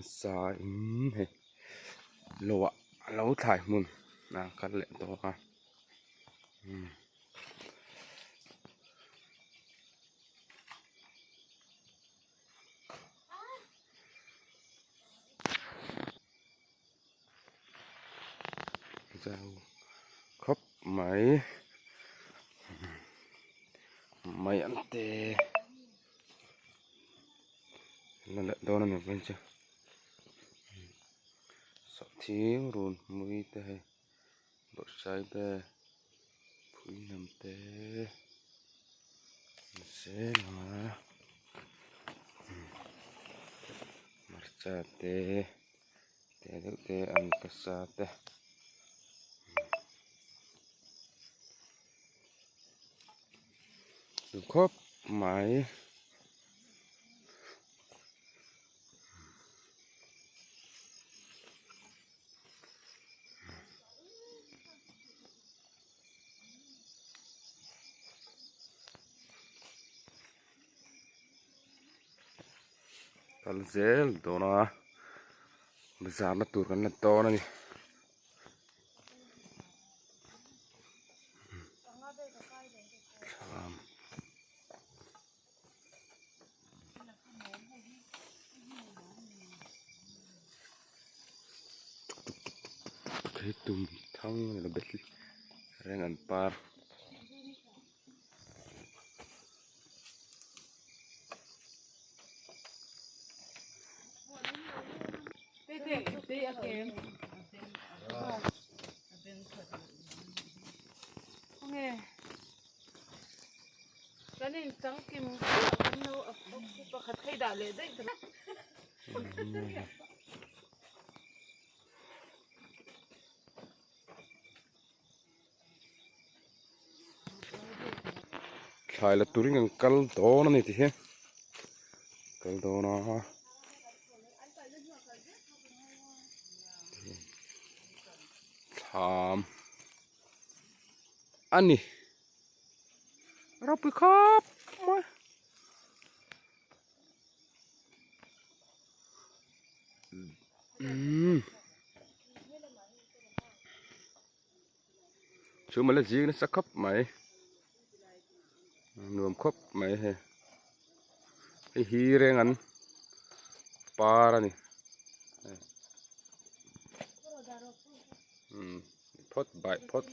sa in he lo lo thai mun na kan le to ha rau khóc máy máy ăn tê là lợn đâu nó nhập bên chưa sợ thiếu rồi mũi tê bộ trái tê phủi nằm tê sẽ mà marcha tê tê được tê ăn casa tê khóc máy zel to na bazar na tur kan na to na ni cái tum thang là bết reng an par cái này trắng kim nâu ở bậc khát thay đảo lệ đấy khai là turi ngang kal to na ni ti he kal to na tham ani rapi khap ma chú mà là gì nó sắc khắp mày nuông khắp mày he cái hi reng ăn para ni pot bite pot